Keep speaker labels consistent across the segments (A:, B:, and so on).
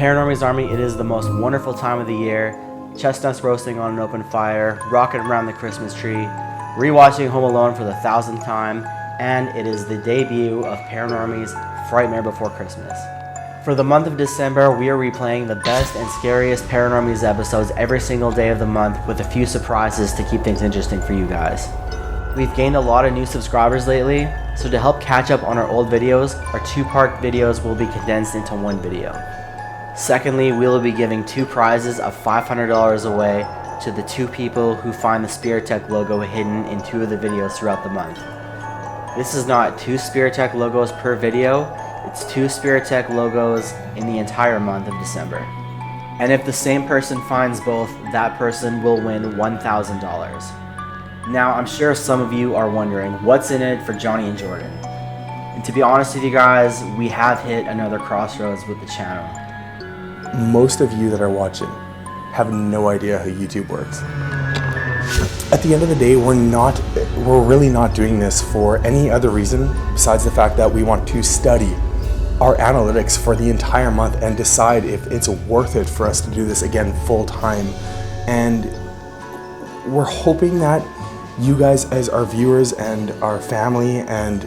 A: Paranormal's Army, it is the most wonderful time of the year. Chestnuts roasting on an open fire, rocking around the Christmas tree, rewatching Home Alone for the 1000th time, and it is the debut of Paranormal's Frightmare Before Christmas. For the month of December, we are replaying the best and scariest Paranormal's episodes every single day of the month with a few surprises to keep things interesting for you guys. We've gained a lot of new subscribers lately, so to help catch up on our old videos, our 2-part videos will be condensed into one video. Secondly, we will be giving 2 prizes of $500 away to the 2 people who find the Spirit Tech logo hidden in 2 of the videos throughout the month. This is not 2 Spirit Tech logos per video, it's 2 Spirit Tech logos in the entire month of December. And if the same person finds both, that person will win $1,000. Now, I'm sure some of you are wondering, what's in it for Johnny and Jordan? And to be honest with you guys, we have hit another crossroads with the channel.
B: Most of you that are watching have no idea how YouTube works. At the end of the day, we're really not doing this for any other reason besides the fact that we want to study our analytics for the entire month and decide if it's worth it for us to do this again full time. And we're hoping that you guys as our viewers and our family and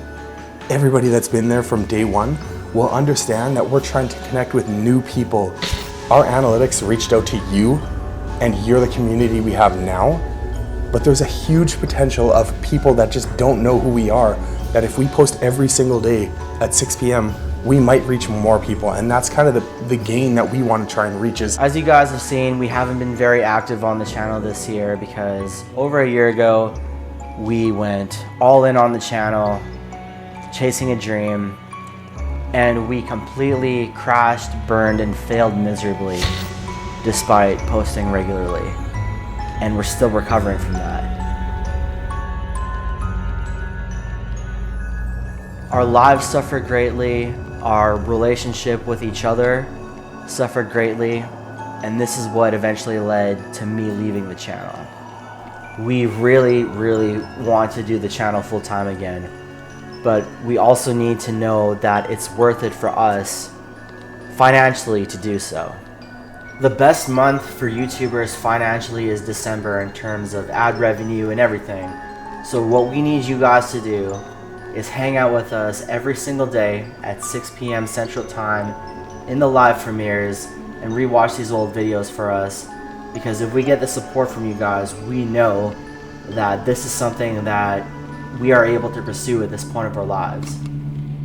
B: everybody that's been there from day one will understand that we're trying to connect with new people. Our analytics reached out to you and you're the community we have now, but there's a huge potential of people that just don't know who we are, that if we post every single day at 6 p.m., we might reach more people, and that's kind of the gain that we want to try and reach.
A: As you guys have seen, we haven't been very active on the channel this year because over a year ago, we went all in on the channel, chasing a dream, and we completely crashed, burned, and failed miserably despite posting regularly. And we're still recovering from that. Our lives suffered greatly, our relationship with each other suffered greatly, and this is what eventually led to me leaving the channel. We really want to do the channel full time again, but we also need to know that it's worth it for us financially to do so. The best month for YouTubers financially is December in terms of ad revenue and everything. So what we need you guys to do is hang out with us every single day at 6 p.m. Central Time in the live premieres and rewatch these old videos for us, because if we get the support from you guys, we know that this is something that we are able to pursue at this point of our lives.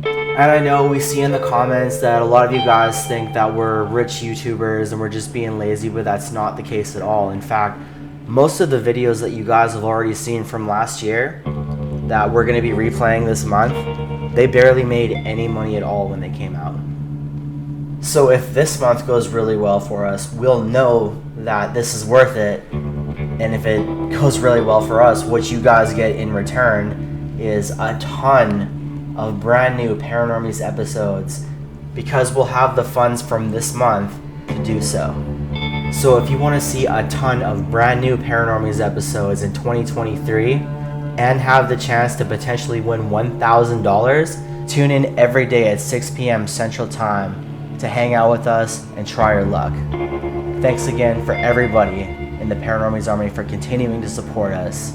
A: And I know we see in the comments that a lot of you guys think that we're rich YouTubers and we're just being lazy, but that's not the case at all. In fact, most of the videos that you guys have already seen from last year that we're going to be replaying this month, they barely made any money at all when they came out. So if this month goes really well for us, we'll know that this is worth it. And if it goes really well for us, what you guys get in return is a ton of brand new Paranormal's episodes, because we'll have the funds from this month to do so. So if you want to see a ton of brand new Paranormal's episodes in 2023 and have the chance to potentially win $1,000, tune in every day at 6 p.m. Central Time to hang out with us and try your luck. Thanks again for everybody in the Paranormal's Army for continuing to support us,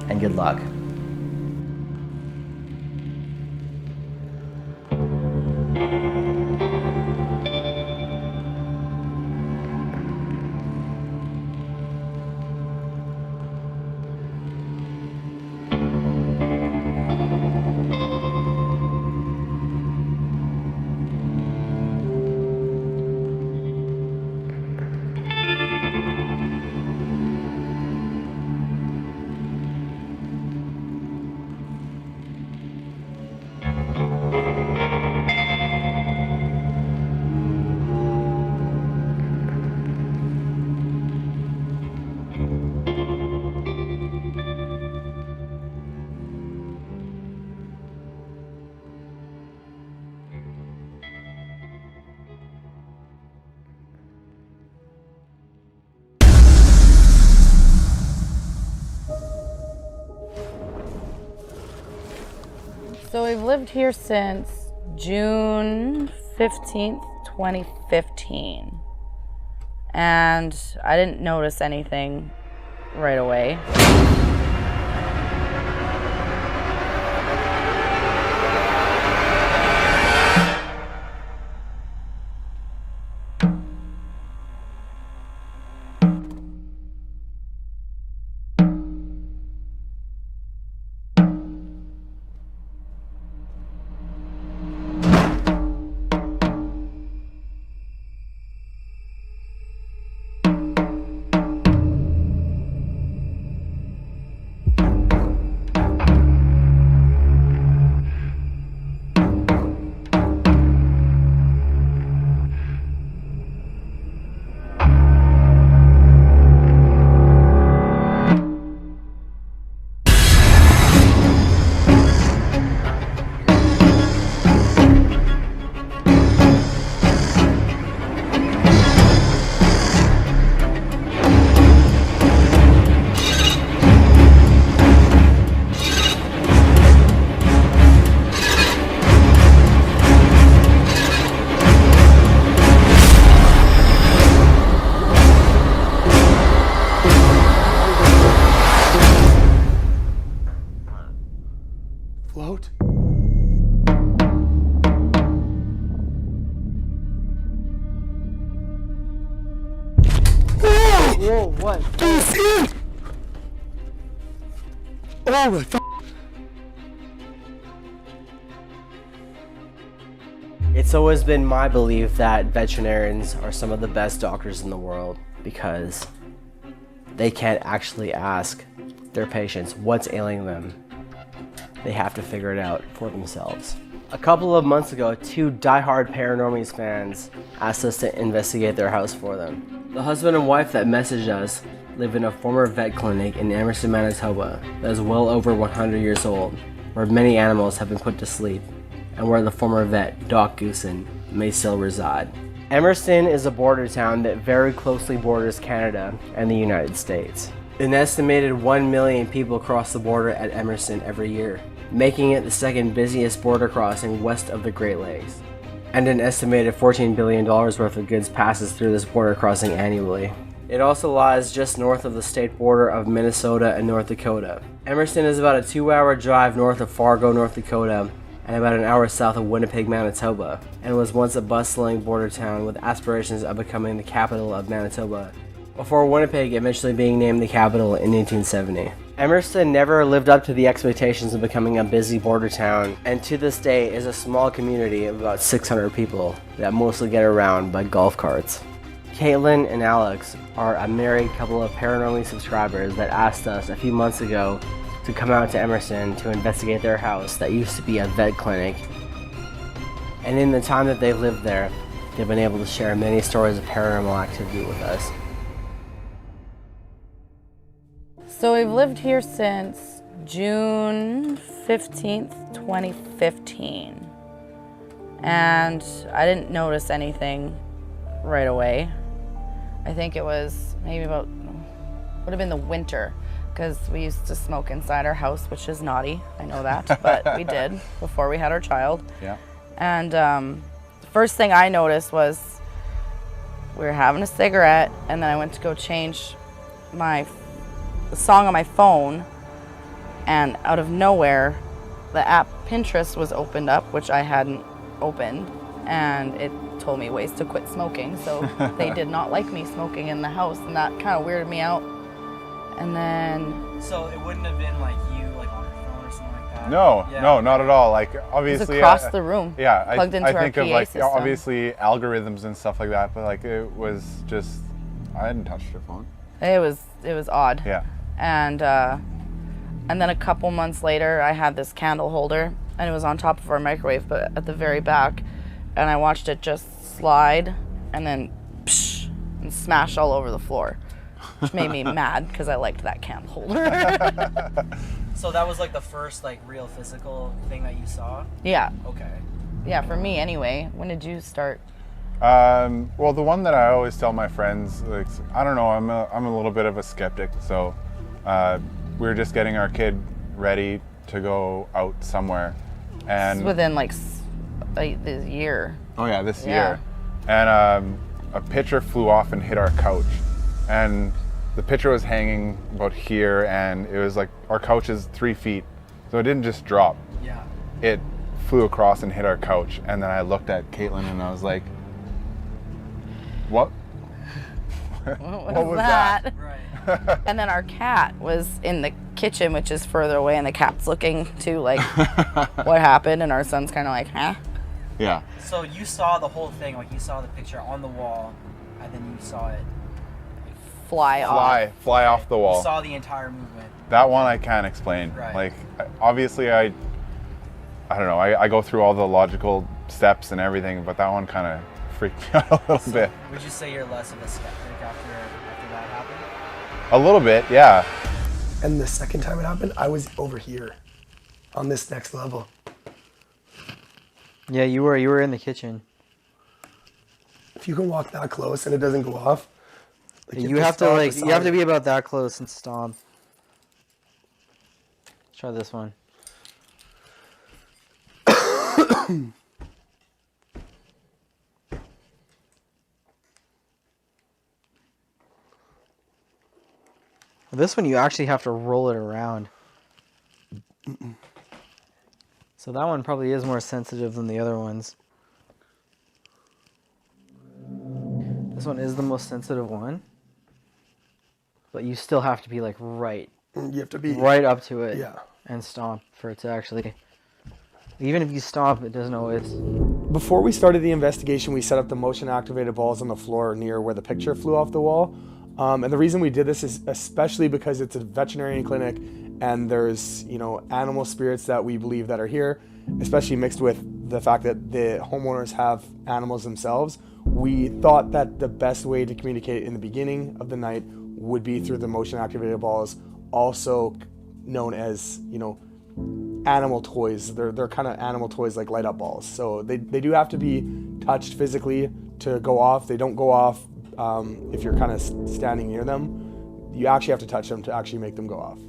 A: and good luck.
C: So we've lived here since June 15th, 2015. And I didn't notice anything right away.
B: Float?
A: Whoa, what?
B: Do you see it? Oh my f***.
A: It's always been my belief that veterinarians are some of the best doctors in the world because they can't actually ask their patients what's ailing them. They have to figure it out for themselves. A couple of months ago, 2 diehard Paranormal fans asked us to investigate their house for them. The husband and wife that messaged us live in a former vet clinic in Emerson, Manitoba that is well over 100 years old, where many animals have been put to sleep, and where the former vet, Doc Goosen, may still reside. Emerson is a border town that very closely borders Canada and the United States. An estimated 1 million people cross the border at Emerson every year, making it the second busiest border crossing west of the Great Lakes. And an estimated $14 billion worth of goods passes through this border crossing annually. It also lies just north of the state border of Minnesota and North Dakota. Emerson is about a 2-hour drive north of Fargo, North Dakota, and about an hour south of Winnipeg, Manitoba, and was once a bustling border town with aspirations of becoming the capital of Manitoba, before Winnipeg eventually being named the capital in 1870. Emerson never lived up to the expectations of becoming a busy border town, and to this day is a small community of about 600 people that mostly get around by golf carts. Caitlin and Alex are a married couple of Paranormal subscribers that asked us a few months ago to come out to Emerson to investigate their house that used to be a vet clinic. And in the time that they've lived there, they've been able to share many stories of paranormal activity with us.
C: So we've lived here since June 15th, 2015. And I didn't notice anything right away. I think it was maybe would have been the winter, because we used to smoke inside our house, which is naughty, I know that, but we did before we had our child.
B: Yeah.
C: And the first thing I noticed was we were having a cigarette, and then I went to go change the song on my phone, and out of nowhere, the app Pinterest was opened up, which I hadn't opened, and it told me ways to quit smoking, so they did not like me smoking in the house, and that kind of weirded me out. And then...
A: So it wouldn't have been like you, like on your phone or something like that?
D: No,
A: Yeah.
D: no, not at all. Like obviously,
C: it was across the room.
D: Yeah,
C: plugged into
D: I
C: our
D: think of
C: PA
D: like
C: system.
D: obviously algorithms and stuff like that, but like it was just I hadn't touched your phone.
C: It was odd.
D: Yeah.
C: And then a couple months later, I had this candle holder, and it was on top of our microwave, but at the very back, and I watched it just slide and then psh, and smash all over the floor, which made me mad because I liked that candle holder.
A: So that was like the first like real physical thing that you saw?
C: Yeah.
A: Okay.
C: Yeah, for me anyway. When did you start?
D: Well, the one that I always tell my friends, like, I don't know, I'm a little bit of a skeptic, so we were just getting our kid ready to go out somewhere, and
C: Within like this year.
D: oh yeah, this
C: Yeah.
D: year, and a picture flew off and hit our couch, and the picture was hanging about here, and it was like our couch is 3 feet, so it didn't just drop.
A: Yeah.
D: It flew across and hit our couch, and then I looked at Caitlin and I was like, "What?
C: What was that?"
A: Right.
C: And then our cat was in the kitchen, which is further away, and the cat's looking too, like, what happened? And our son's kind of like, huh?
D: Yeah.
A: So you saw the whole thing, like you saw the picture on the wall, and then you saw it
C: Fly off.
D: Fly off the wall.
A: You saw the entire movement.
D: That one I can't explain.
A: Right.
D: Like, obviously I don't know, I go through all the logical steps and everything, but that one kind of freaked me out a little bit.
A: Would you say you're less of a skeptic after that happened?
D: A little bit, yeah.
E: And the second time it happened, I was over here on this next level.
A: Yeah, you were in the kitchen.
E: If you can walk that close and it doesn't go off, like
A: You have to
E: stop
A: be about that close and stomp. Let's try this one. This one you actually have to roll it around. So that one probably is more sensitive than the other ones. This one is the most sensitive one. But you still have to be like right
E: You have to be
A: up to it.
E: Yeah.
A: And stomp for it to actually. Even if you stomp, it doesn't always.
B: Before we started the investigation, we set up the motion activated balls on the floor near where the picture flew off the wall. And the reason we did this is especially because it's a veterinarian clinic and there's, animal spirits that we believe that are here, especially mixed with the fact that the homeowners have animals themselves. We thought that the best way to communicate in the beginning of the night would be through the motion activated balls, also known as, animal toys. They're kind of animal toys like light up balls. So they do have to be touched physically to go off. They don't go off if you're kind of standing near them. You actually have to touch them to actually make them go off.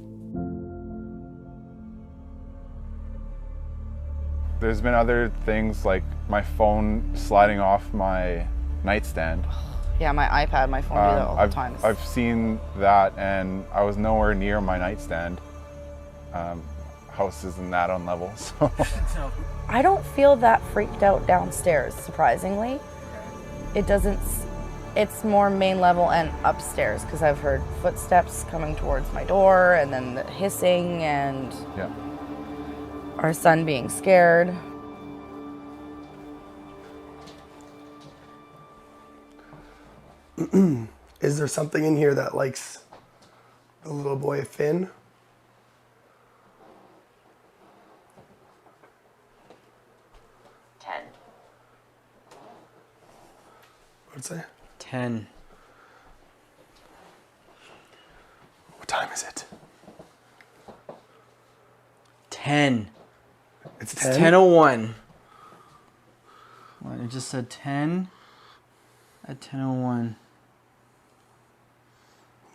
D: There's been other things like my phone sliding off my nightstand.
C: Yeah, my iPad, my phone do that all the time.
D: I've seen that, and I was nowhere near my nightstand. House isn't that on level, so.
C: I don't feel that freaked out downstairs, surprisingly. It doesn't, it's more main level and upstairs, because I've heard footsteps coming towards my door, and then the hissing, and
D: Yeah.
C: our son being scared.
E: Is there something in here that likes the little boy Finn? What'd it say?
A: 10.
E: What time is it?
A: 10.
E: It's
A: It's
E: 10?
A: 10:01. Well, it just said 10 at 10:01.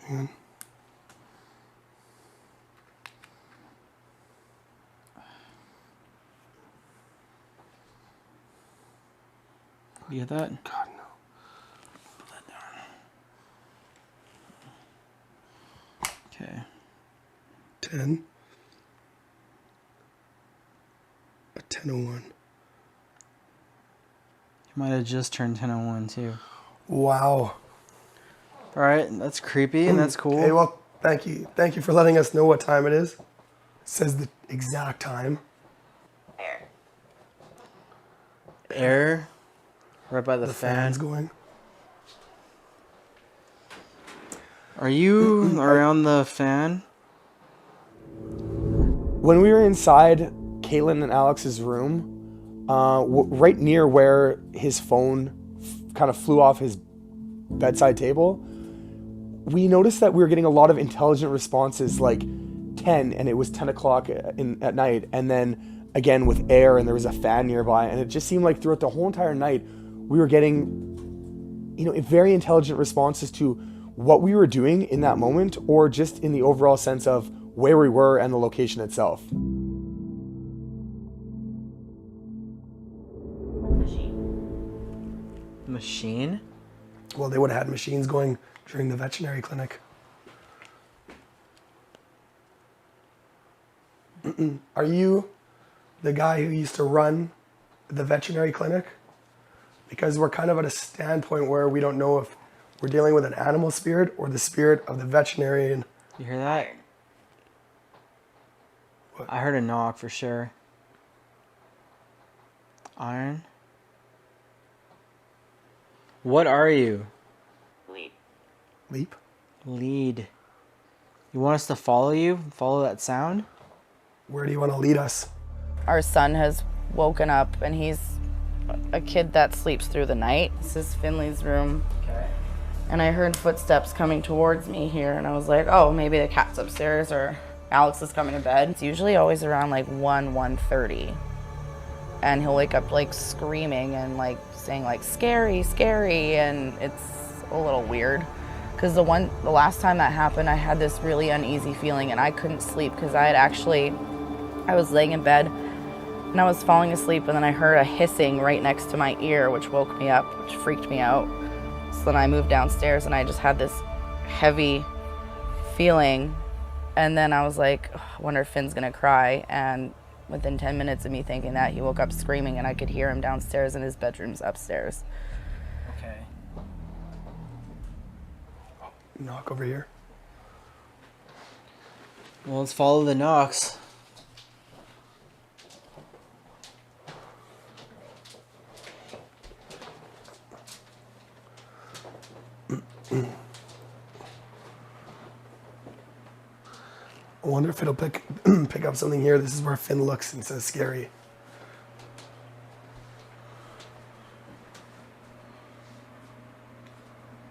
E: Yeah.
A: You get that?
E: God, no.
A: Put that down. Okay.
E: 10. At 10:01.
A: You might have just turned 10:01 too.
E: Wow.
A: All right, that's creepy and that's cool.
E: Okay, well, thank you. Thank you for letting us know what time it is. It says the exact time.
A: Air, right by the fan.
E: Fan's going.
A: Are you around the fan?
B: When we were inside Caitlin and Alex's room, right near where his phone kind of flew off his bedside table, we noticed that we were getting a lot of intelligent responses, like 10, and it was 10 o'clock at night, and then again with air, and there was a fan nearby, and it just seemed like throughout the whole entire night we were getting, very intelligent responses to what we were doing in that moment, or just in the overall sense of where we were and the location itself.
A: Machine. machine?
E: Well, they would have had machines going during the veterinary clinic. Are you the guy who used to run the veterinary clinic? Because we're kind of at a standpoint where we don't know if we're dealing with an animal spirit or the spirit of the veterinarian.
A: You hear that?
E: What?
A: I heard a knock for sure. Iron? What are you?
E: Leap?
A: Lead. You want us to follow you? Follow that sound?
E: Where do you want to lead us?
C: Our son has woken up, and he's a kid that sleeps through the night. This is Finley's room.
A: Okay.
C: And I heard footsteps coming towards me here, and I was like, oh, maybe the cat's upstairs or Alex is coming to bed. It's usually always around like 1:30. And he'll wake up like screaming and like saying like scary, scary, and it's a little weird. Because the last time that happened, I had this really uneasy feeling and I couldn't sleep because I was laying in bed and I was falling asleep, and then I heard a hissing right next to my ear, which woke me up, which freaked me out. So then I moved downstairs and I just had this heavy feeling. And then I was like, oh, I wonder if Finn's gonna cry. And within 10 minutes of me thinking that, he woke up screaming, and I could hear him downstairs, and his bedroom's upstairs.
A: Okay.
E: Knock over here.
A: Well, let's follow the knocks.
E: I wonder if it'll pick up something here. This is where Finn looks and says scary.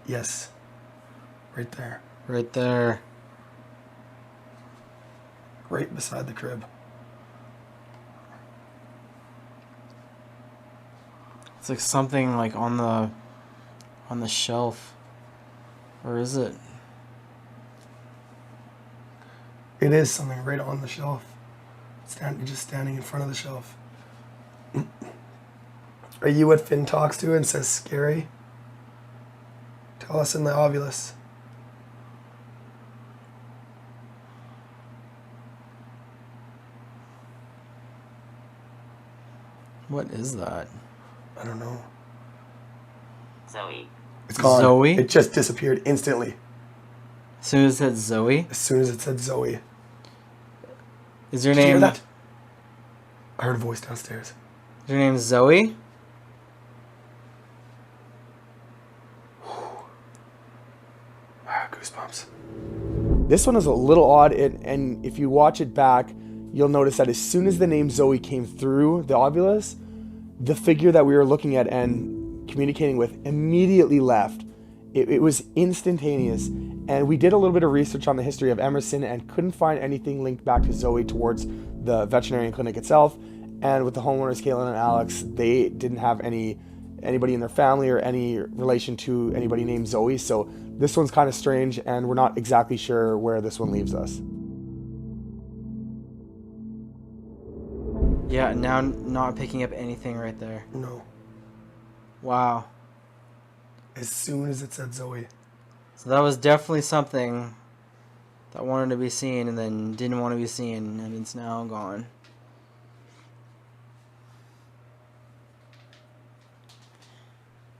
E: Yes. Right there.
A: Right there.
E: Right beside the crib.
A: It's like something like on the shelf. Or is it?
E: It is something right on the shelf. Just standing in front of the shelf. Are you what Finn talks to and says scary? Tell us in the ovulus.
A: What is that?
E: I don't know.
F: Zoe.
E: It's gone.
A: Zoe?
E: It just disappeared instantly.
A: As soon as it said Zoe?
E: As soon as it said Zoe.
A: Is your
E: Did you hear
A: name...
E: that? I heard a voice downstairs.
A: Is your name Zoe?
E: Goosebumps.
B: This one is a little odd, and if you watch it back, you'll notice that as soon as the name Zoe came through the ovulus, the figure that we were looking at and communicating with immediately left. It was instantaneous, and we did a little bit of research on the history of Emerson and couldn't find anything linked back to Zoe towards the veterinarian clinic itself. And with the homeowners, Caitlin and Alex, they didn't have anybody in their family or any relation to anybody named Zoe. So this one's kind of strange, and we're not exactly sure where this one leaves us.
A: Yeah, now not picking up anything right there.
E: No.
A: Wow.
E: As soon as it said Zoe.
A: So that was definitely something that wanted to be seen and then didn't want to be seen, and it's now gone.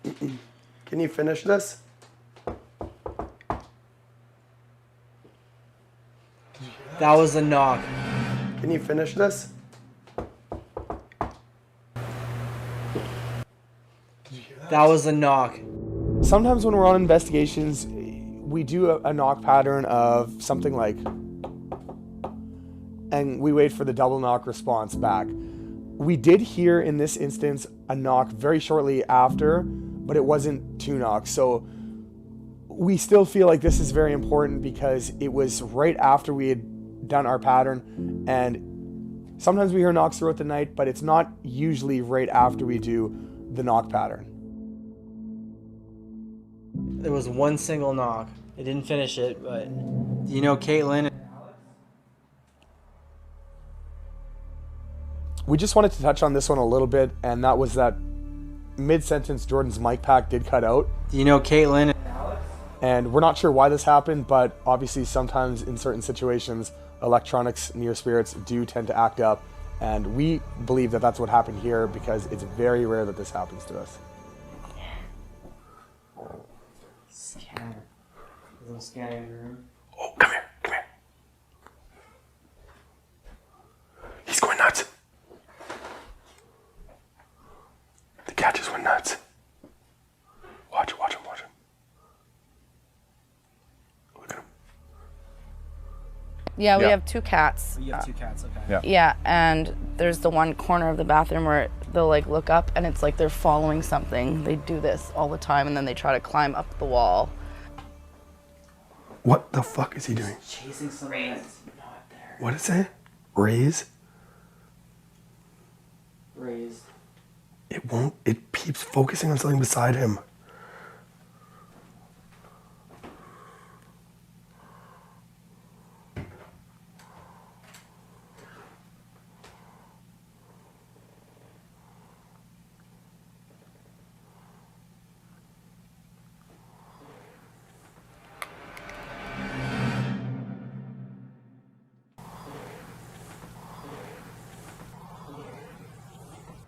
E: Can you finish this?
A: That was a knock.
E: Can you finish this?
A: That was a knock.
B: Sometimes when we're on investigations, we do a knock pattern of something like, and we wait for the double knock response back. We did hear in this instance a knock very shortly after, but it wasn't two knocks. So we still feel like this is very important because it was right after we had done our pattern, and sometimes we hear knocks throughout the night, but it's not usually right after we do the knock pattern.
A: There was one single knock. It didn't finish it, but do you know Caitlin?
B: We just wanted to touch on this one a little bit, and that was that mid-sentence, Jordan's mic pack did cut out.
A: Do you know Caitlin?
B: And we're not sure why this happened, but obviously sometimes in certain situations, electronics near spirits do tend to act up. And we believe that that's what happened here because it's very rare that this happens to us.
A: Scan. Is it scanning the room?
E: Oh, come here, come here. He's going nuts. The cat just went nuts. Watch him, watch him, watch him. Look at him.
C: Yeah, we
D: Yeah.
C: have 2 cats.
A: You have 2 cats, okay.
D: Yeah.
C: Yeah, and there's the one corner of the bathroom where they'll like look up and it's like they're following something. They do this all the time and then they try to climb up the wall.
E: What the fuck is he doing?
A: Chasing something that's not there.
E: What is it? Raise?
A: Raised.
E: It won't, it keeps focusing on something beside him.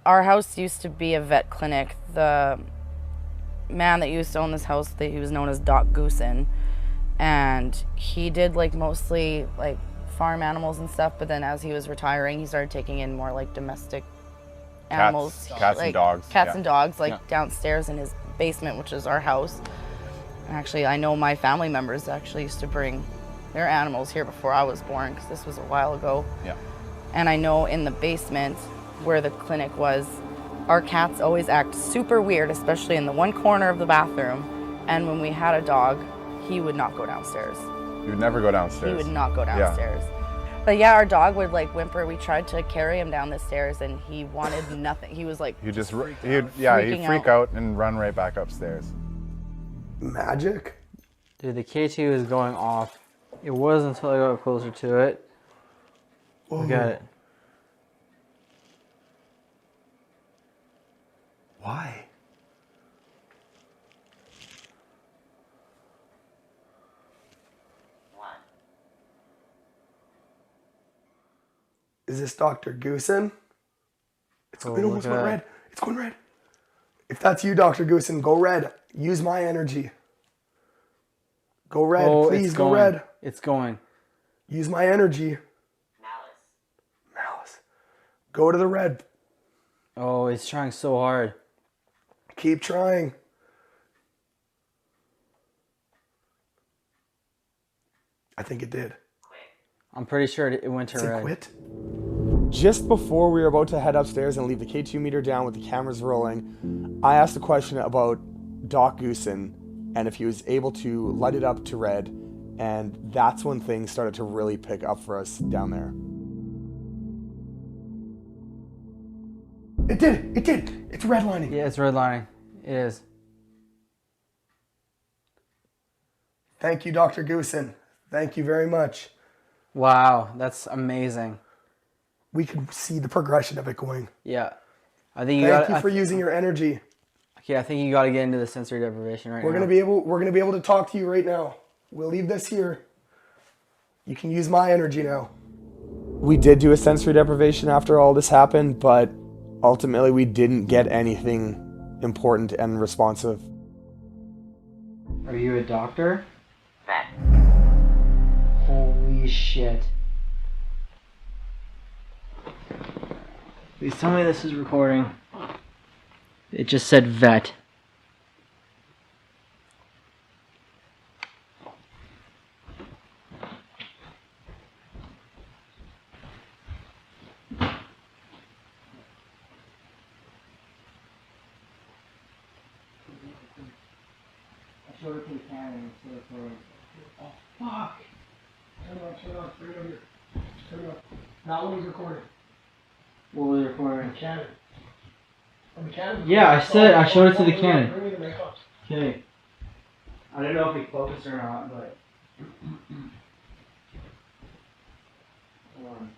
C: Our house used to be a vet clinic. The man that used to own this house, he was known as Doc Goosen, and he did like mostly like farm animals and stuff, but then as he was retiring, he started taking in more like domestic animals.
D: Cats
C: like
D: and dogs.
C: Cats
D: yeah.
C: and dogs, like
D: Yeah.
C: downstairs in his basement, which is our house. Actually, I know my family members actually used to bring their animals here before I was born, because this was a while ago.
D: Yeah.
C: And I know in the basement where the clinic was, our cats always act super weird, especially in the one corner of the bathroom. And when we had a dog, he would not go downstairs.
D: You would never go downstairs.
C: He would not go downstairs. But yeah, our dog would like whimper. We tried to carry him down the stairs and he wanted nothing. He was like,
D: He'd just, he'd
C: freaking
D: freak out and run right back upstairs.
E: Magic?
A: Dude, the K2 is going off. It was until I got closer to it. Look at it.
E: Why?
F: One.
E: Is this Dr. Goosen? It's
A: Oh,
E: it almost
A: look
E: went
A: at
E: red. It's going red. If that's you, Dr. Goosen, go red. Use my energy. Go red,
A: Oh,
E: please
A: it's
E: go
A: going.
E: red.
A: It's going.
E: Use my energy.
F: Malice.
E: Malice. Go to the red.
A: Oh, it's trying so hard.
E: Keep trying. I think it did.
A: I'm pretty sure it went to
E: Does it
A: red.
E: quit?
B: Just before we were about to head upstairs and leave the K2 meter down with the cameras rolling, I asked a question about Doc Goosen and if he was able to light it up to red, and that's when things started to really pick up for us down there.
E: It did. It did. It's redlining.
A: Yeah, it's redlining. It is.
E: Thank you, Dr. Goosen. Thank you very much.
A: Wow, that's amazing.
E: We could see the progression of it going.
A: Yeah. I think you
E: Thank
A: got
E: you for using your energy.
A: Okay, I think you got to get into the sensory deprivation right
E: We're
A: now.
E: gonna be able to talk to you right now. We'll leave this here. You can use my energy now.
B: We did do a sensory deprivation after all this happened, but ultimately we didn't get anything important and responsive.
A: Are you a doctor?
F: Vet.
A: Holy shit. Please tell me this is recording. It just said vet. I showed it to the camera and it said recording. Oh fuck!
E: Turn it on, bring it over here. Turn it on. That one was recorded.
A: What was it recording?
E: Canon. On the Canon?
A: Yeah, I said I showed it to the Canon.
E: Bring it back up.
A: Okay. I don't know if it focused or not, but. Hold on.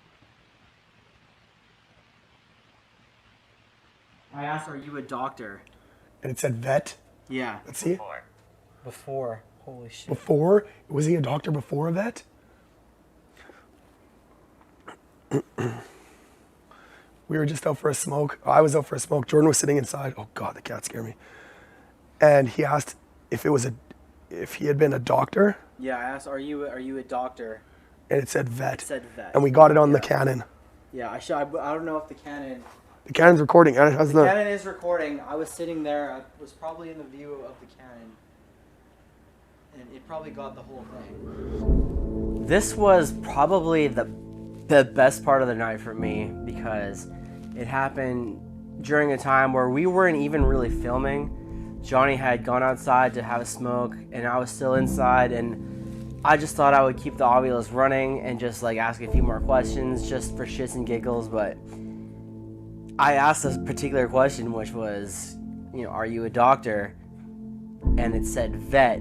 A: I asked, "Are you a doctor?"
E: and it said vet.
A: Yeah.
E: Let's see.
A: Before. Holy shit.
E: Before, was he a doctor before a vet? We were just out for a smoke. I was out for a smoke. Jordan was sitting inside. Oh God, the cat scared me. And he asked if he had been a doctor,
A: Yeah, I asked, are you a doctor?
E: and it said vet.
A: It said vet.
E: And we got it on the Canon.
A: Yeah, I don't know if the Canon...
E: The Canon's recording. And it has
A: The Canon is recording. I was sitting there. I was probably in the view of the Canon. And it probably got the whole thing. This was probably the best part of the night for me because it happened during a time where we weren't even really filming. Johnny had gone outside to have a smoke and I was still inside, and I just thought I would keep the Ovilus running and just like ask a few more questions just for shits and giggles. But I asked a particular question, which was, you know, are you a doctor? And it said vet.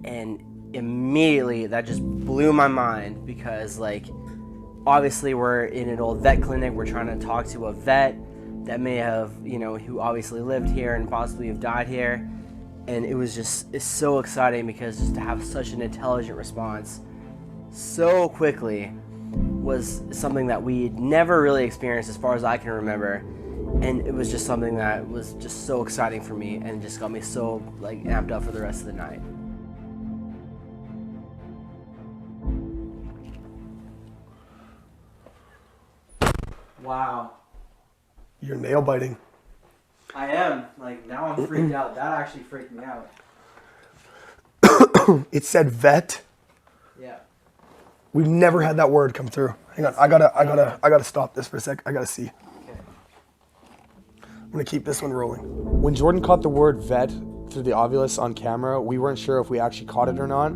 A: And immediately that just blew my mind because, like, obviously we're in an old vet clinic. We're trying to talk to a vet that may have, you know, who obviously lived here and possibly have died here. And it's so exciting because just to have such an intelligent response so quickly was something that we'd never really experienced as far as I can remember. And it was just something that was just so exciting for me and just got me so, like, amped up for the rest of the night. Wow.
E: You're nail biting.
A: I am. Like, now I'm freaked out. That actually freaked me out.
E: It said vet.
A: Yeah.
E: We've never had that word come through. Hang on, I gotta stop this for a sec. I gotta see.
A: Okay.
E: I'm gonna keep this one rolling.
B: When Jordan caught the word vet through the Ovilus on camera, we weren't sure if we actually caught it or not.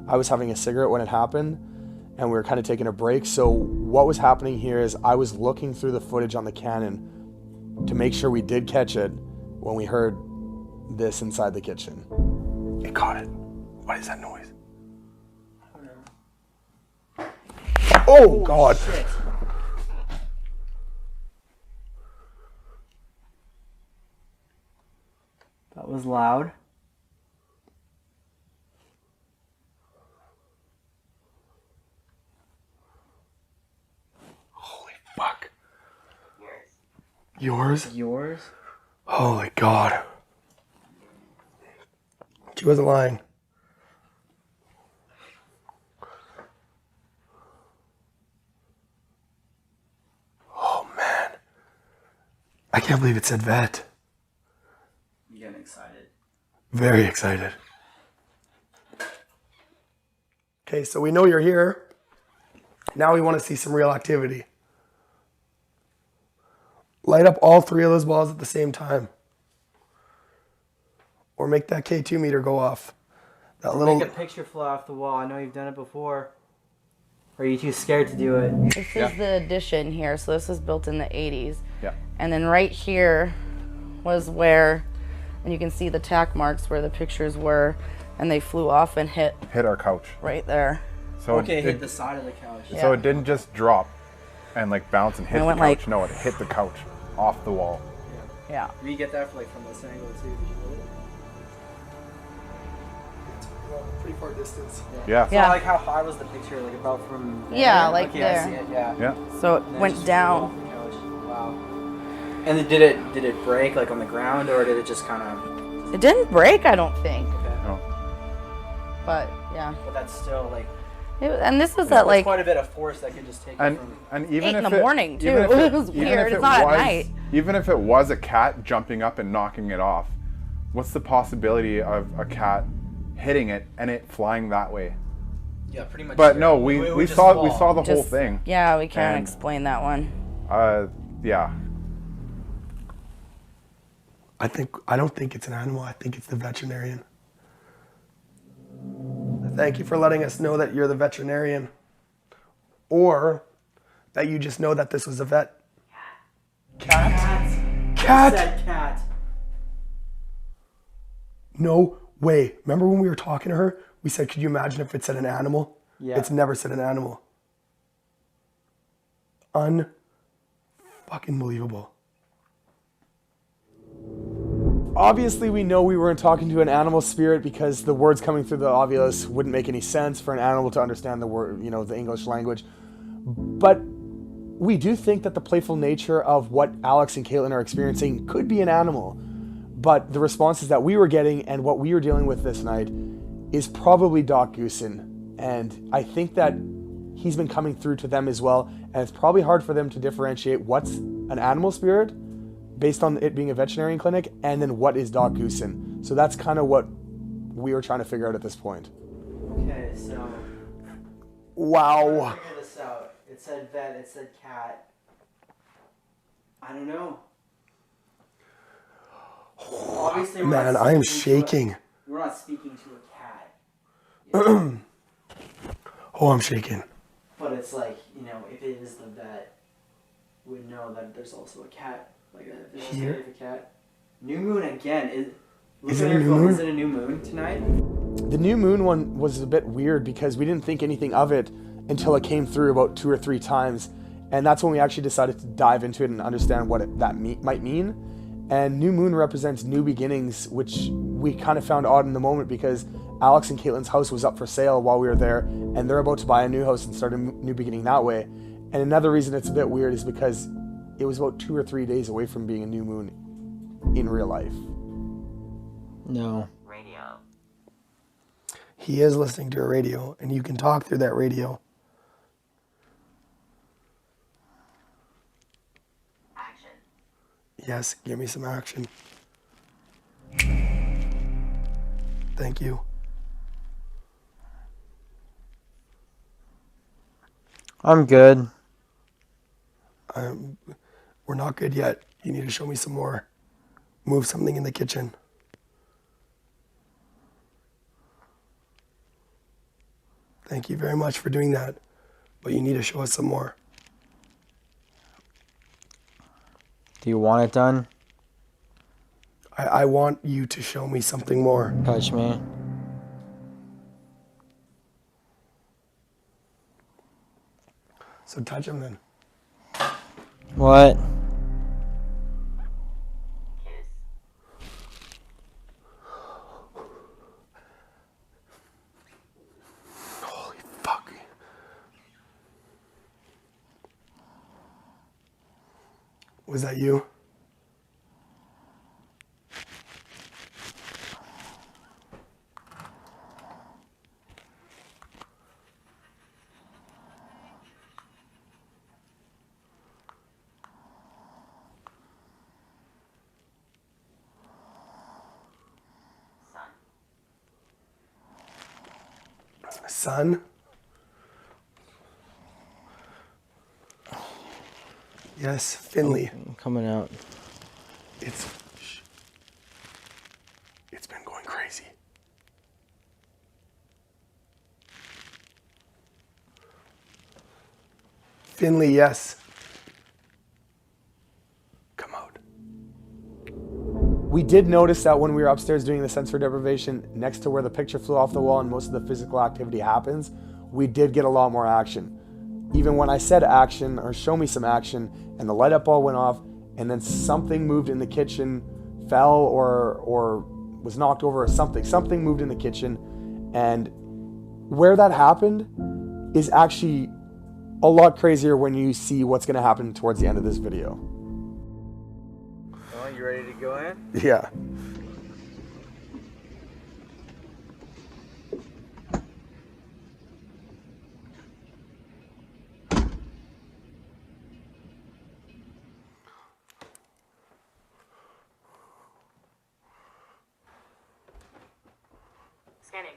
B: I was having a cigarette when it happened, and we were kind of taking a break. So what was happening here is I was looking through the footage on the Canon to make sure we did catch it when we heard this inside the kitchen.
E: It caught it. What is that noise? Oh God.
A: Shit. That was loud.
E: Holy fuck. Yours?
A: Yours?
E: Holy God. She wasn't lying. Oh man. I can't believe it said vet.
A: You getting excited?
E: Very excited. Okay, so we know you're here. Now we want to see some real activity. Light up all three of those balls at the same time. Or make that K2 meter go off. That little...
A: Make a picture fly off the wall. I know you've done it before. Or are you too scared to do it?
C: This is the addition here. So this was built in the 80s.
D: Yeah.
C: And then right here was where, and you can see the tack marks where the pictures were, and they flew off and hit
D: Hit our couch.
C: right there.
D: So
A: Okay,
D: it,
A: hit the side of the couch.
D: So
C: Yeah.
D: it didn't just drop and like bounce and hit
C: It
D: the
C: went
D: couch.
C: like-
D: No, it hit the couch off the wall.
C: Yeah.
A: Did you get that from this angle too? Did you hit it?
E: Pretty far distance.
D: Yeah.
C: Yeah.
A: So like how high was the picture? Like about from there?
C: Yeah, like
A: okay,
C: there.
A: I see it, yeah.
D: Yeah.
C: So it
A: And then
C: went
A: just flew
C: down.
A: off the couch. Wow. And then did it break like on the ground, or did it just kind of?
C: It didn't break, I don't think.
A: Okay.
D: No.
C: But yeah.
A: But that's still like.
C: And this was
A: That's
C: at like
A: quite a bit of force that could just take
D: And
A: it from.
D: and even
C: 8 in
D: if
C: the
D: it,
C: morning, too.
D: even if
C: It was
D: even
C: weird.
D: if
C: It's not at
D: was-
C: night.
D: Even if it was a cat jumping up and knocking it off, what's the possibility of a cat hitting it and it flying that way?
A: Yeah, pretty much.
D: But
A: zero.
D: no,
A: It
D: we
A: would just
D: saw
A: fall.
D: the whole
C: Just-
D: thing.
C: Yeah, we can't
D: And-
C: explain that one.
D: Yeah.
E: I don't think it's an animal. I think it's the veterinarian. Thank you for letting us know that you're the veterinarian. Or that you just know that this was a vet. Cat? Cat?
A: Said cat.
E: No way. Remember when we were talking to her? We said, could you imagine if it said an animal?
A: Yeah.
E: It's never said an animal. Unfucking believable.
B: obviously we know we weren't talking to an animal spirit because the words coming through the Ovilus wouldn't make any sense for an animal to understand the word, the English language. But we do think that the playful nature of what Alex and Caitlin are experiencing could be an animal. But the responses that we were getting and what we were dealing with this night is probably Doc Goosen. And I think that he's been coming through to them as well. And it's probably hard for them to differentiate what's an animal spirit based on it being a veterinarian clinic and then what is Doc Goosen. So that's kind of what we were trying to figure out at this point.
A: Okay, so
B: Wow.
A: figure this out. It said vet, it said cat. I don't know. Obviously,
E: Man, I am shaking.
A: We're not speaking to a cat.
E: Oh, I'm shaking.
A: But it's like, if it is the vet, would know that there's also a cat. Like if it's
E: Here?
A: a cat. New moon again.
E: Is it a new moon?
A: Is it a new moon tonight?
B: The new moon one was a bit weird because we didn't think anything of it until it came through about 2 or 3 times. And that's when we actually decided to dive into it and understand what might mean. And new moon represents new beginnings, which we kind of found odd in the moment because Alex and Caitlin's house was up for sale while we were there, and they're about to buy a new house and start a new beginning that way. And another reason it's a bit weird is because it was about 2 or 3 days away from being a new moon in real life.
A: No.
F: Radio.
E: He is listening to a radio, and you can talk through that radio.
F: Action.
E: Yes, give me some action. Thank you.
A: I'm good.
E: We're not good yet. You need to show me some more. Move something in the kitchen. Thank you very much for doing that, but you need to show us some more.
A: Do you want it done?
E: I want you to show me something more.
A: Touch me.
E: So touch him then.
A: What?
F: Kiss.
E: Holy fuck. Was that you? Son? Yes, Finley.
A: I'm coming out.
E: It's been going crazy. Finley, yes. Come out.
B: We did notice that when we were upstairs doing the sensory deprivation, next to where the picture flew off the wall and most of the physical activity happens, we did get a lot more action. Even when I said action or show me some action and the light up bulb went off and then something moved in the kitchen, fell or was knocked over or something moved in the kitchen, and where that happened is actually a lot crazier when you see what's going to happen towards the end of this video.
A: Well, you ready to go in?
B: Yeah.
F: Scanning.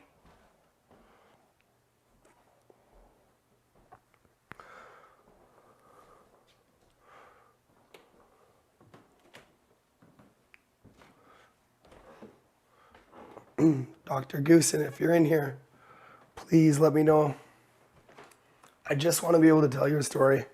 E: Dr. Goosen, if you're in here, please let me know. I just want to be able to tell your story.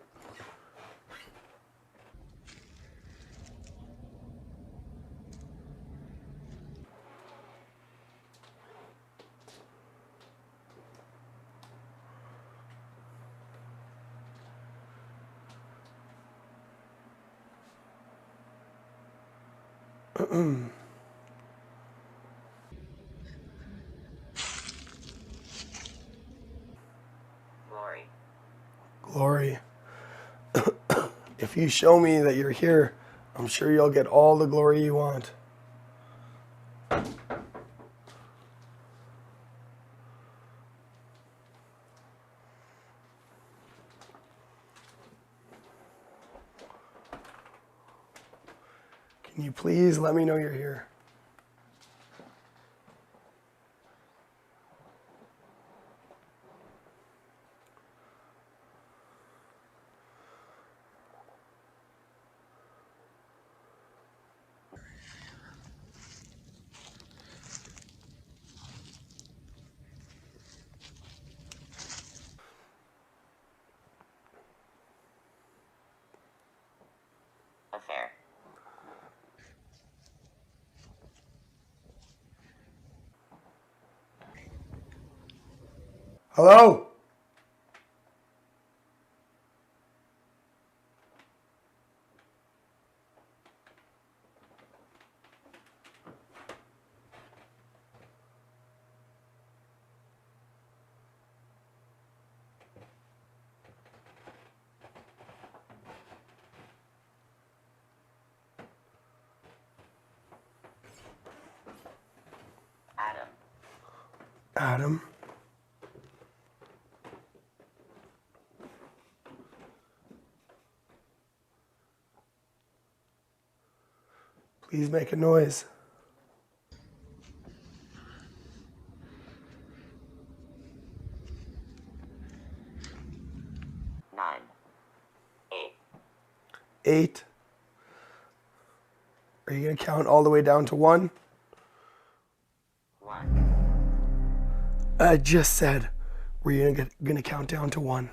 E: glory. If you show me that you're here, I'm sure you'll get all the glory you want. Can you please let me know you're here?
F: Affair.
E: Hello?
F: Adam.
E: Adam? Please make a noise.
F: Nine. 8.
E: 8. Are you going to count all the way down to 1?
F: 1.
E: I just said, were you going to count down to 1?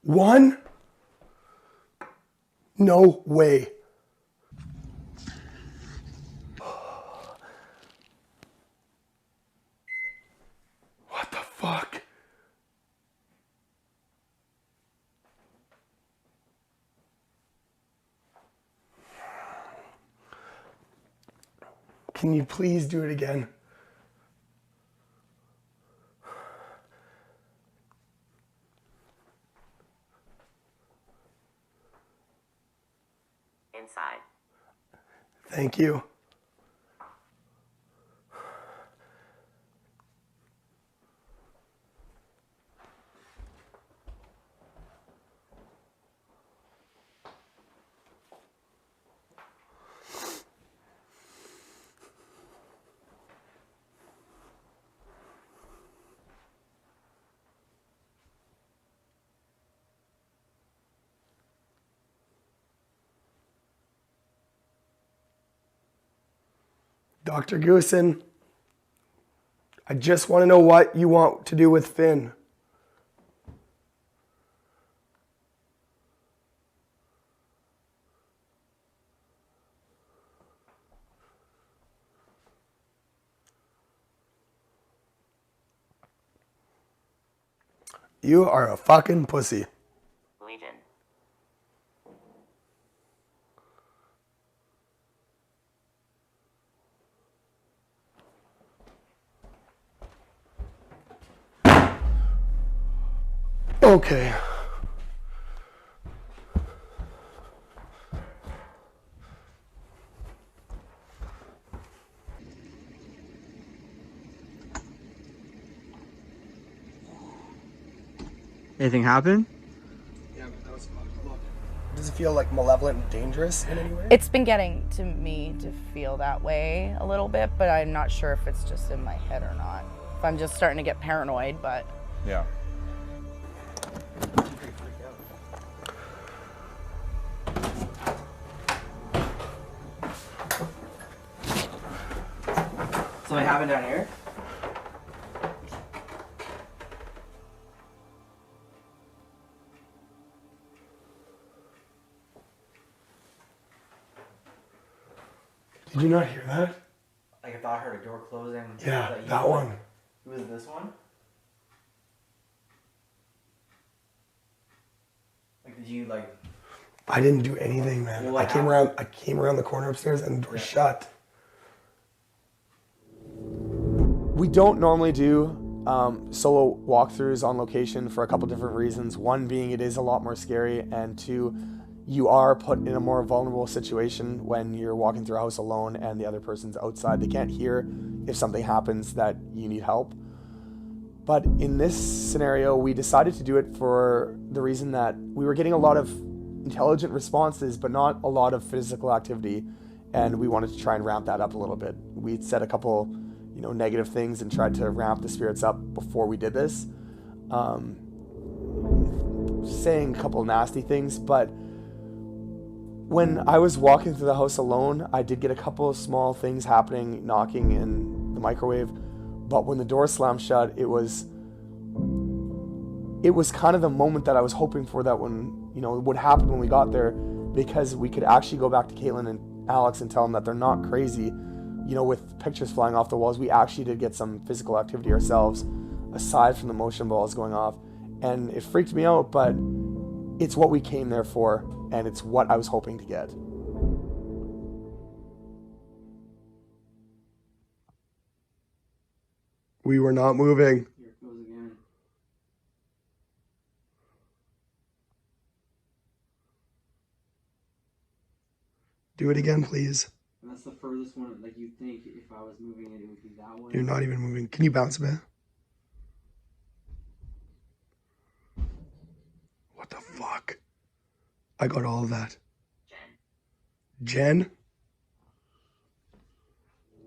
E: One? No way. What the fuck? Can you please do it again?
F: Inside.
E: Thank you. Dr. Goosen, I just want to know what you want to do with Finn. You are a fucking pussy.
F: Legion.
E: Okay.
A: Anything happen?
E: Yeah, but that was look. Does it feel like malevolent and dangerous in any way?
C: It's been getting to me to feel that way a little bit, but I'm not sure if it's just in my head or not. If I'm just starting to get paranoid, but
D: Yeah.
A: Something happened down here?
E: Did you not hear that?
A: Like if I heard a door closing.
E: Yeah, that one.
A: Was it this one? Like did you like?
E: I didn't do anything, man.
A: Well,
E: I came around the corner upstairs and the door shut.
B: We don't normally do solo walkthroughs on location for a couple different reasons. One being it is a lot more scary, and two, you are put in a more vulnerable situation when you're walking through a house alone and the other person's outside. They can't hear if something happens that you need help. But in this scenario, we decided to do it for the reason that we were getting a lot of intelligent responses, but not a lot of physical activity, and we wanted to try and ramp that up a little bit. We said a couple, negative things and tried to ramp the spirits up before we did this, saying a couple nasty things. But when I was walking through the house alone, I did get a couple of small things happening, knocking in the microwave. But when the door slammed shut, it was kind of the moment that I was hoping for, that when, would happen when we got there, because we could actually go back to Caitlin and Alex and tell them that they're not crazy, with pictures flying off the walls. We actually did get some physical activity ourselves, aside from the motion balls going off. And it freaked me out, but it's what we came there for, and it's what I was hoping to get.
E: We were not moving.
A: Here it goes again.
E: Do it again, please.
A: And that's the furthest one. Like you'd think if I was moving it, it would be that one.
E: You're not even moving. Can you bounce a bit? What the fuck? I got all of that. Jen?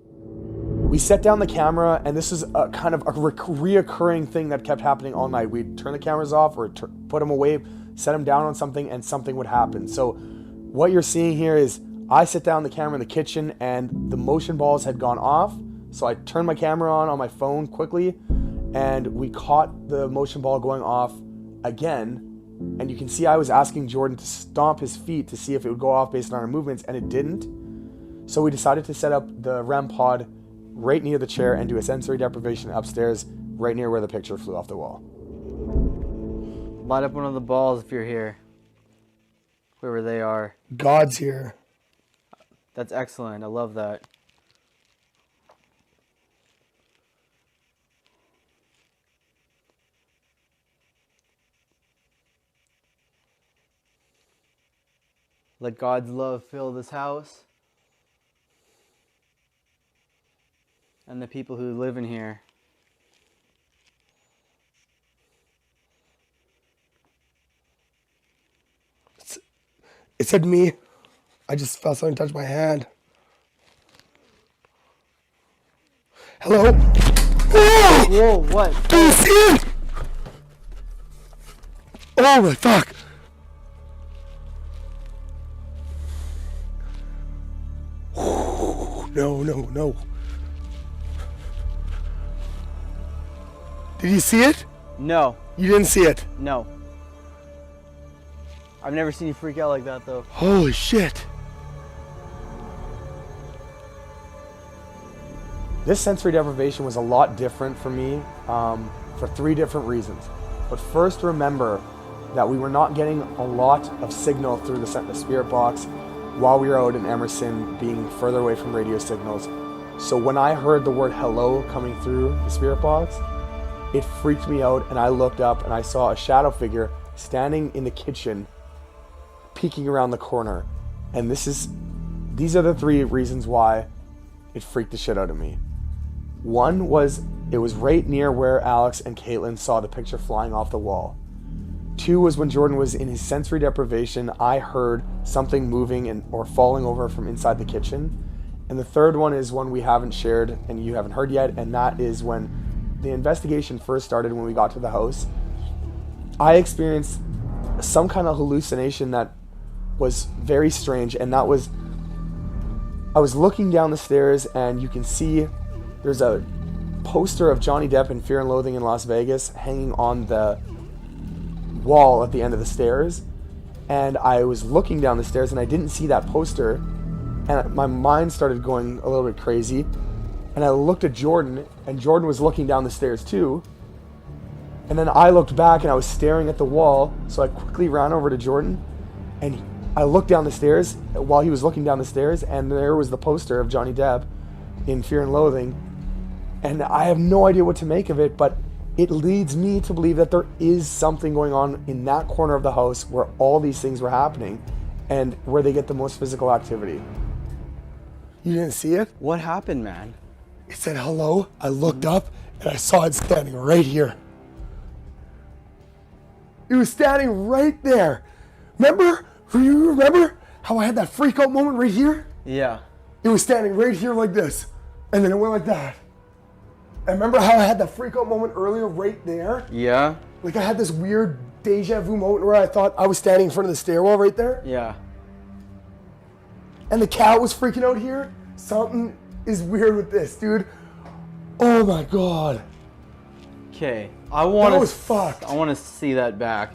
B: We set down the camera, and this is a kind of a reoccurring thing that kept happening all night. We'd turn the cameras off or put them away, set them down on something, and something would happen. So what you're seeing here is I set down the camera in the kitchen, and the motion balls had gone off. So I turned my camera on my phone quickly, and we caught the motion ball going off again. And you can see I was asking Jordan to stomp his feet to see if it would go off based on our movements, and it didn't. So we decided to set up the REM pod right near the chair and do a sensory deprivation upstairs, right near where the picture flew off the wall.
A: Light up one of the balls if you're here. Whoever they are.
E: God's here.
A: That's excellent. I love that. Let God's love fill this house and the people who live in here.
E: It said me. I just felt something touch my hand. Hello? Oh!
A: Whoa, what?
E: Do you see it? Oh my fuck. No. Did you see it?
A: No,
E: You didn't see it.
A: no. I've never seen you freak out like that though.
E: Holy shit.
B: This sensory deprivation was a lot different for me for 3 different reasons. But first, remember that we were not getting a lot of signal through the spirit box while we were out in Emerson, being further away from radio signals. So when I heard the word hello coming through the spirit box, it freaked me out, and I looked up and I saw a shadow figure standing in the kitchen, peeking around the corner. And these are the 3 reasons why it freaked the shit out of me. One was, it was right near where Alex and Caitlin saw the picture flying off the wall. 2 was when Jordan was in his sensory deprivation, I heard something moving or falling over from inside the kitchen. And the 3rd one is one we haven't shared and you haven't heard yet, and that is when the investigation first started. When we got to the house, I experienced some kind of hallucination that was very strange, and that was, I was looking down the stairs, and you can see there's a poster of Johnny Depp in Fear and Loathing in Las Vegas hanging on the wall at the end of the stairs. And I was looking down the stairs and I didn't see that poster, and my mind started going a little bit crazy. And I looked at Jordan, and Jordan was looking down the stairs too. And then I looked back, and I was staring at the wall, so I quickly ran over to Jordan, and I looked down the stairs while he was looking down the stairs, and there was the poster of Johnny Depp in Fear and Loathing. And I have no idea what to make of it, but it leads me to believe that there is something going on in that corner of the house where all these things were happening and where they get the most physical activity.
E: You didn't see it?
A: What happened, man?
E: It said hello. I looked up and I saw it standing right here. It was standing right there. Remember? You remember how I had that freak out moment right here?
A: Yeah.
E: It was standing right here like this. And then it went like that. And remember how I had that freak out moment earlier right there?
A: Yeah.
E: Like I had this weird deja vu moment where I thought I was standing in front of the stairwell right there.
A: Yeah.
E: And the cat was freaking out here. Something is weird with this, dude. Oh my God.
A: Okay. I want
E: That was fucked.
A: I want to see that back.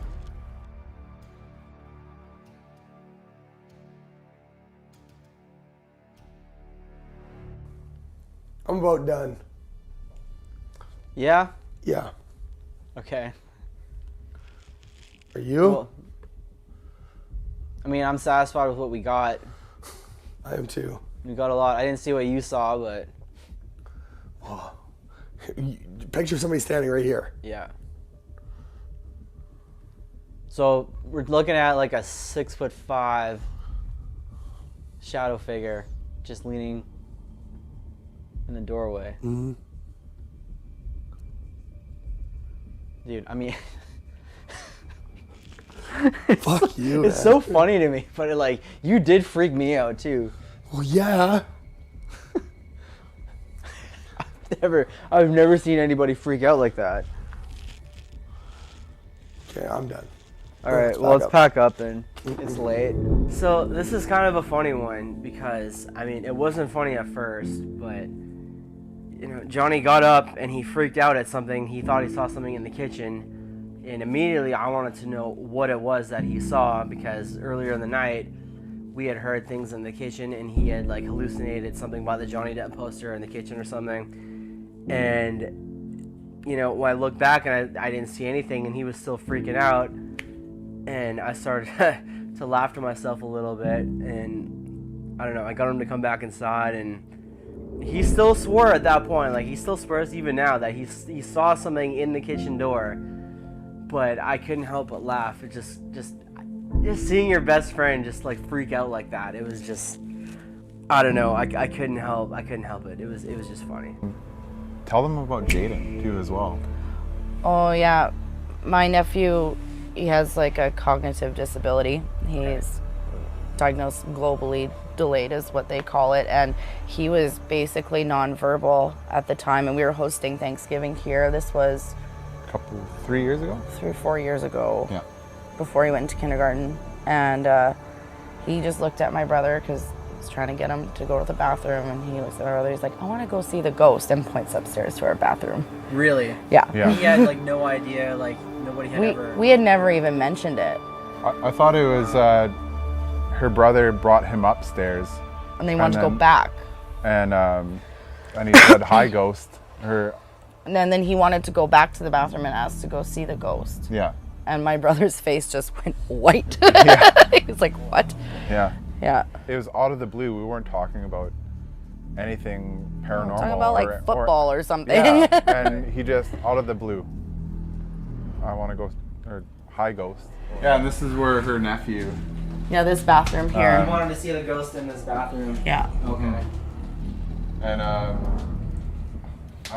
E: I'm about done.
A: Yeah?
E: Yeah.
A: Okay.
E: Are you?
A: Well, I mean, I'm satisfied with what we got.
E: I am too.
A: We got a lot. I didn't see what you saw, but
E: Picture somebody standing right here.
A: yeah. So we're looking at like a 6'5" shadow figure just leaning in the doorway.
E: Mm-hmm.
A: Dude, I mean,
E: Fuck you,
A: it's
E: man.
A: so funny to me, but like, you did freak me out too.
E: Well, yeah.
A: I've never seen anybody freak out like that.
E: Okay, I'm done.
A: All right, well, let's pack up then. It's late. So this is kind of a funny one because, I mean, it wasn't funny at first, but, you know, Johnny got up and he freaked out at something. He thought he saw something in the kitchen, and immediately I wanted to know what it was that he saw because earlier in the night, we had heard things in the kitchen and he had, like, hallucinated something by the Johnny Depp poster in the kitchen or something. And, you know, when I looked back and I didn't see anything and he was still freaking out, and I started to laugh to myself a little bit, and I don't know, I got him to come back inside, and he still swore at that point, like he still swears even now that he saw something in the kitchen door, but I couldn't help but laugh. It just seeing your best friend just like freak out like that, it was just, I don't know, I couldn't help it. It was just funny.
D: Tell them about Jaden too as well.
C: Oh yeah, my nephew, he has like a cognitive disability. He's diagnosed globally delayed is what they call it, and he was basically nonverbal at the time, and we were hosting Thanksgiving here. This was
D: 3 years ago?
C: 3 or 4 years ago.
D: Yeah.
C: Before he went to kindergarten, and he just looked at my brother because I was trying to get him to go to the bathroom, and he looks at my brother, he's like, I want to go see the ghost, and points upstairs to our bathroom.
A: Really?
C: Yeah.
D: Yeah.
A: He had like no idea, like nobody had ever.
C: We had never even mentioned it.
D: I thought it was her brother brought him upstairs.
C: And they wanted to go
D: then-
C: back.
D: And he said, hi, ghost.
C: And then he wanted to go back to the bathroom and asked to go see the ghost.
D: Yeah.
C: And my brother's face just went white. He was like, what?
D: Yeah.
C: Yeah.
D: It was out of the blue. We weren't talking about anything paranormal.
C: Talking about like football or something.
D: Yeah, and he just, out of the blue, I want to go, or hi, ghost. Yeah, and this is where her nephew.
C: Yeah, this bathroom here.
A: He wanted to see the ghost in this bathroom.
C: Yeah.
A: Okay.
D: And I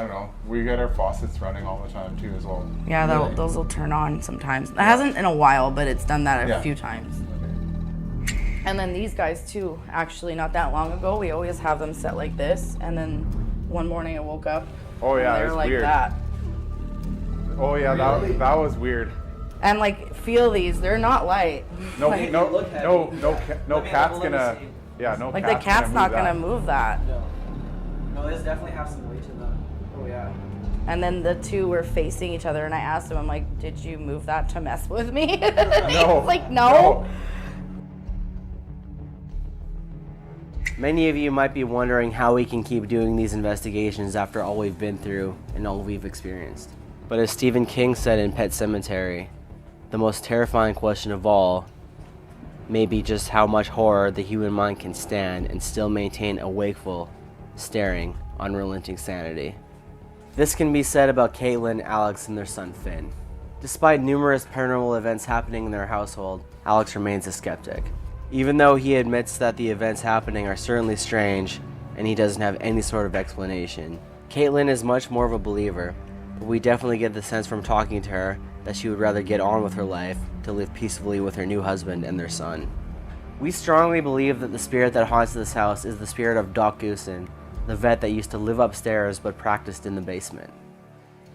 D: don't know, we get our faucets running all the time too as well.
C: Yeah,
A: Really?
C: those will turn on sometimes. It hasn't in a while, but it's done that a
D: Yeah.
C: few times. And then these guys too, actually not that long ago, we always have them set like this, and then one morning I woke up
D: Oh yeah,
C: and they're
D: it's
C: like
D: weird.
C: that.
D: Oh yeah, that was weird.
C: And like, feel these, they're not light.
D: No,
C: Like-
D: no,
A: look heavy.
D: no
A: Let me-
D: cat's
A: let me
D: gonna.
A: see.
D: Yeah, no.
C: Like the cat's not gonna
D: that.
C: move that.
A: No, this definitely have some weight to them. Oh yeah.
C: And then the two were facing each other, and I asked him, I'm like, did you move that to mess with me?
D: No.
C: He's like, no.
A: Many of you might be wondering how we can keep doing these investigations after all we've been through and all we've experienced. But as Stephen King said in Pet Sematary, the most terrifying question of all may be just how much horror the human mind can stand and still maintain a wakeful, staring, unrelenting sanity. This can be said about Caitlin, Alex, and their son Finn. Despite numerous paranormal events happening in their household, Alex remains a skeptic. Even though he admits that the events happening are certainly strange and he doesn't have any sort of explanation, Caitlin is much more of a believer, but we definitely get the sense from talking to her that she would rather get on with her life to live peacefully with her new husband and their son. We strongly believe that the spirit that haunts this house is the spirit of Doc Goosen, the vet that used to live upstairs but practiced in the basement.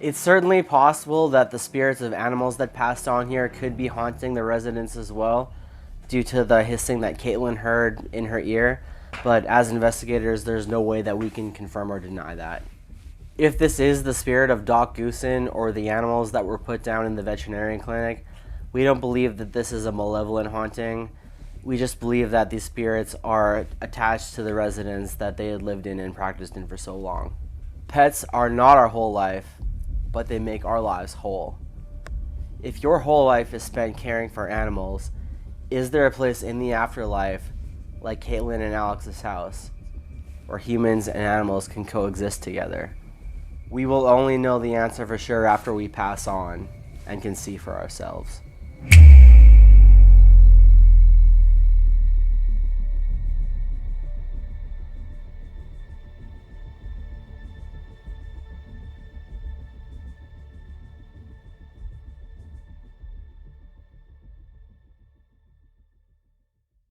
A: It's certainly possible that the spirits of animals that passed on here could be haunting the residents as well, due to the hissing that Caitlin heard in her ear, but as investigators, there's no way that we can confirm or deny that. If this is the spirit of Doc Goosen or the animals that were put down in the veterinarian clinic, we don't believe that this is a malevolent haunting. We just believe that these spirits are attached to the residence that they had lived in and practiced in for so long. Pets are not our whole life, but they make our lives whole. If your whole life is spent caring for animals, is there a place in the afterlife, like Caitlin and Alex's house, where humans and animals can coexist together? We will only know the answer for sure after we pass on and can see for ourselves.